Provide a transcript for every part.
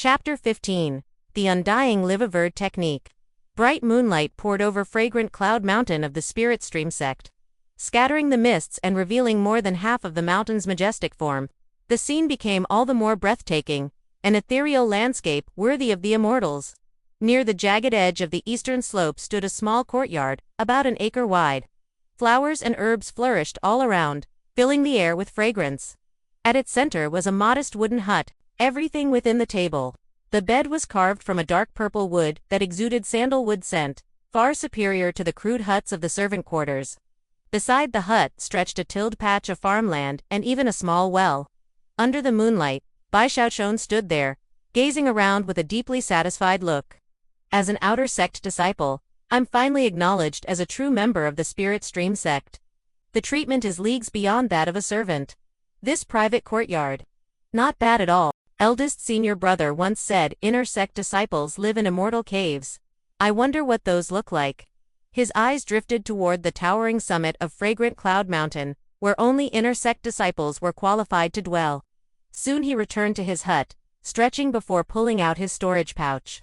Chapter 15. The Undying Live-Averd Technique. Bright moonlight poured over fragrant cloud mountain of the Spirit Stream sect, scattering the mists and revealing more than half of the mountain's majestic form. The scene became all the more breathtaking, an ethereal landscape worthy of the immortals. Near the jagged edge of the eastern slope stood a small courtyard, about an acre wide. Flowers and herbs flourished all around, filling the air with fragrance. At its center was a modest wooden hut, everything within the table. The bed was carved from a dark purple wood that exuded sandalwood scent, far superior to the crude huts of the servant quarters. Beside the hut stretched a tilled patch of farmland and even a small well. Under the moonlight, Bai Xiaochun stood there, gazing around with a deeply satisfied look. As an outer sect disciple, I'm finally acknowledged as a true member of the Spirit Stream sect. The treatment is leagues beyond that of a servant. This private courtyard. Not bad at all. Eldest senior brother once said inner sect disciples live in immortal caves. I wonder what those look like. His eyes drifted toward the towering summit of fragrant Cloud Mountain, where only inner sect disciples were qualified to dwell. Soon he returned to his hut, stretching before pulling out his storage pouch.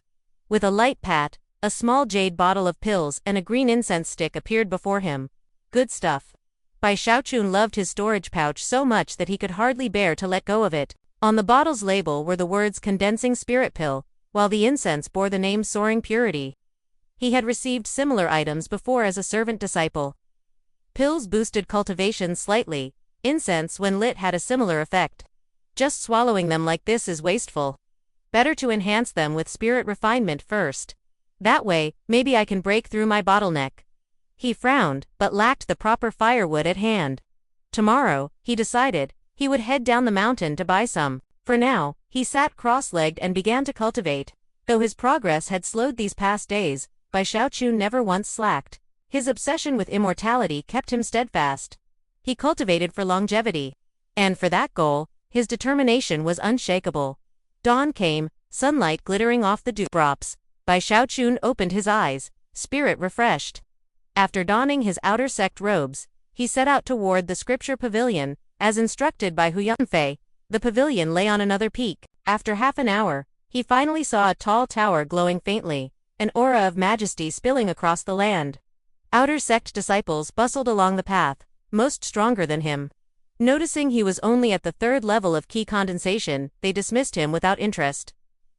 With a light pat, a small jade bottle of pills and a green incense stick appeared before him. Good stuff. Bai Xiaochun loved his storage pouch so much that he could hardly bear to let go of it. On the bottle's label were the words condensing spirit pill, while the incense bore the name soaring purity. He had received similar items before as a servant disciple. Pills boosted cultivation slightly, incense when lit had a similar effect. Just swallowing them like this is wasteful. Better to enhance them with spirit refinement first. That way, maybe I can break through my bottleneck. He frowned, but lacked the proper firewood at hand. Tomorrow, he decided, he would head down the mountain to buy some. For now, he sat cross-legged and began to cultivate. Though his progress had slowed these past days, Bai Xiaochun never once slacked. His obsession with immortality kept him steadfast. He cultivated for longevity. And for that goal, his determination was unshakable. Dawn came, sunlight glittering off the dewdrops. Bai Xiaochun opened his eyes, spirit refreshed. After donning his outer sect robes, he set out toward the scripture pavilion, as instructed by Xianxia. The pavilion lay on another peak. After half an hour, he finally saw a tall tower glowing faintly, an aura of majesty spilling across the land. Outer sect disciples bustled along the path, most stronger than him. Noticing he was only at the third level of key condensation, they dismissed him without interest.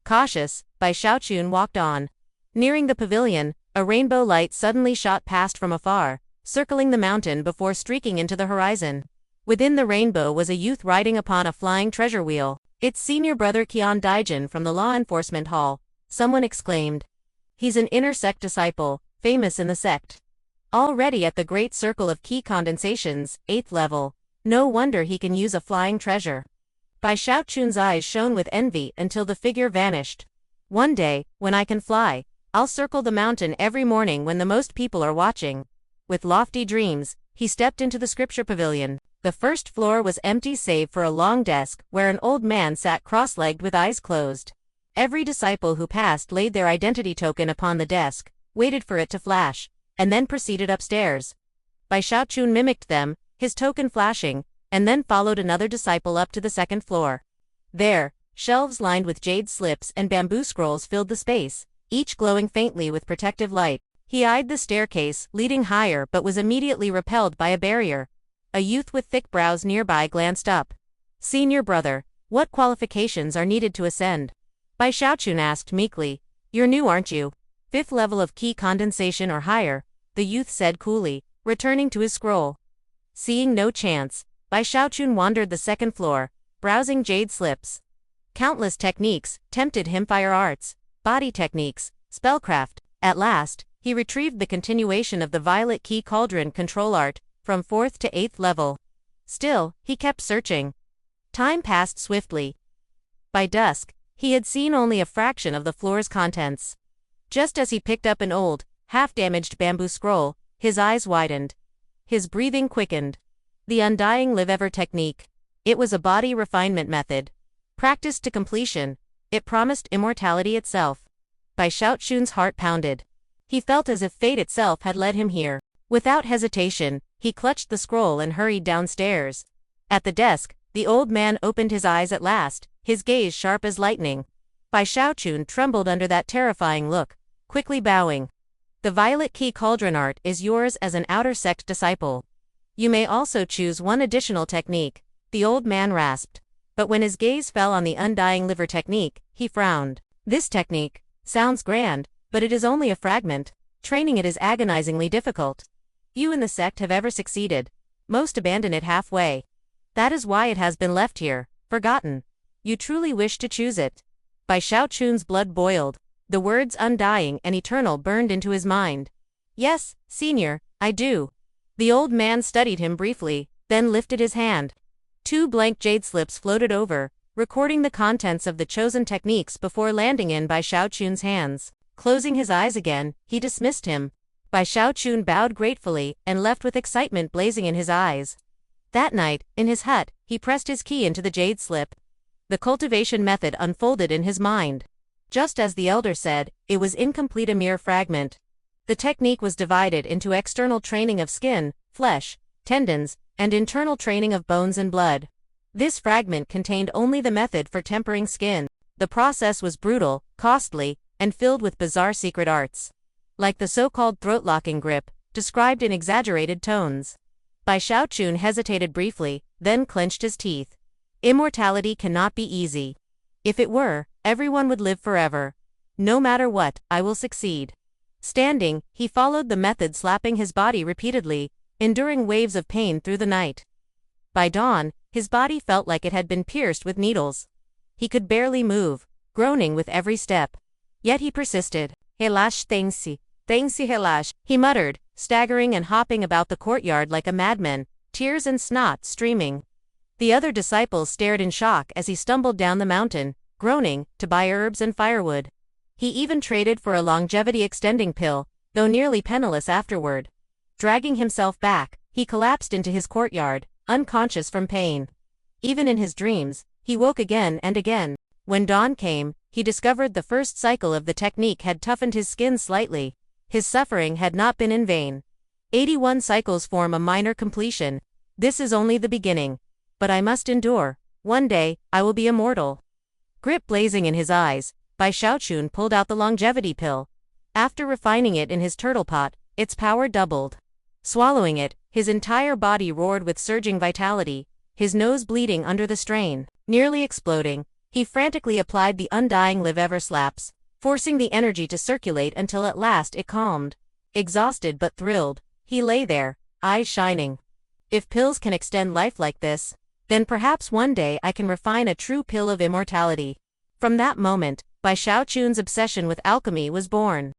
Cautious, Bai Xiaochun walked on. Nearing the pavilion, a rainbow light suddenly shot past from afar, circling the mountain before streaking into the horizon. Within the rainbow was a youth riding upon a flying treasure wheel. It's senior brother Qian Daijin from the law enforcement hall, someone exclaimed. He's an inner sect disciple, famous in the sect. Already at the great circle of key condensations, 8th level. No wonder he can use a flying treasure. Bai Xiaochun's eyes shone with envy until the figure vanished. One day, when I can fly, I'll circle the mountain every morning when the most people are watching. With lofty dreams, he stepped into the scripture pavilion. The first floor was empty save for a long desk where an old man sat cross-legged with eyes closed. Every disciple who passed laid their identity token upon the desk, waited for it to flash, and then proceeded upstairs. Bai Xiaochun mimicked them, his token flashing, and then followed another disciple up to the second floor. There, shelves lined with jade slips and bamboo scrolls filled the space, each glowing faintly with protective light. He eyed the staircase leading higher but was immediately repelled by a barrier. A youth with thick brows nearby glanced up. Senior brother, what qualifications are needed to ascend? Bai Xiaochun asked meekly. You're new, aren't you? 5th level of key condensation or higher, the youth said coolly, returning to his scroll. Seeing no chance, Bai Xiaochun wandered the second floor, browsing jade slips. Countless techniques tempted him, fire arts, body techniques, spellcraft. At last, he retrieved the continuation of the violet key cauldron control art, from 4th to 8th level. Still, he kept searching. Time passed swiftly. By dusk, he had seen only a fraction of the floor's contents. Just as he picked up an old, half-damaged bamboo scroll, his eyes widened. His breathing quickened. The Undying Live-Ever technique. It was a body refinement method. Practiced to completion, it promised immortality itself. Bai Xiaochun's heart pounded. He felt as if fate itself had led him here. Without hesitation, he clutched the scroll and hurried downstairs. At the desk, the old man opened his eyes at last, his gaze sharp as lightning. Bai Xiaochun trembled under that terrifying look, quickly bowing. The violet key cauldron art is yours as an outer sect disciple. You may also choose one additional technique, the old man rasped. But when his gaze fell on the undying liver technique, he frowned. This technique sounds grand, but it is only a fragment. Training it is agonizingly difficult. Few in the sect have ever succeeded. Most abandon it halfway. That is why it has been left here, forgotten. You truly wish to choose it. Bai Xiaochun's blood boiled. The words undying and eternal burned into his mind. Yes, senior, I do. The old man studied him briefly, then lifted his hand. 2 blank jade slips floated over, recording the contents of the chosen techniques before landing in Bai Xiaochun's hands. Closing his eyes again, he dismissed him. Bai Xiaochun bowed gratefully and left with excitement blazing in his eyes. That night, in his hut, he pressed his key into the jade slip. The cultivation method unfolded in his mind. Just as the elder said, it was incomplete, a mere fragment. The technique was divided into external training of skin, flesh, tendons, and internal training of bones and blood. This fragment contained only the method for tempering skin. The process was brutal, costly, and filled with bizarre secret arts. Like the so-called throat-locking grip, described in exaggerated tones. Bai Xiaochun hesitated briefly, then clenched his teeth. Immortality cannot be easy. If it were, everyone would live forever. No matter what, I will succeed. Standing, he followed the method, slapping his body repeatedly, enduring waves of pain through the night. By dawn, his body felt like it had been pierced with needles. He could barely move, groaning with every step. Yet he persisted. Relax, xianxia, relax, he muttered, staggering and hopping about the courtyard like a madman, tears and snot streaming. The other disciples stared in shock as he stumbled down the mountain, groaning, to buy herbs and firewood. He even traded for a longevity-extending pill, though nearly penniless afterward. Dragging himself back, he collapsed into his courtyard, unconscious from pain. Even in his dreams, he woke again and again. When dawn came, he discovered the first cycle of the technique had toughened his skin slightly. His suffering had not been in vain. 81 cycles form a minor completion. This is only the beginning. But I must endure. One day, I will be immortal. Grip blazing in his eyes, Bai Xiaochun pulled out the longevity pill. After refining it in his turtle pot, its power doubled. Swallowing it, his entire body roared with surging vitality, his nose bleeding under the strain. Nearly exploding, he frantically applied the undying live ever slaps, forcing the energy to circulate until at last it calmed. Exhausted but thrilled, he lay there, eyes shining. If pills can extend life like this, then perhaps one day I can refine a true pill of immortality. From that moment, Bai Xiaochun's obsession with alchemy was born.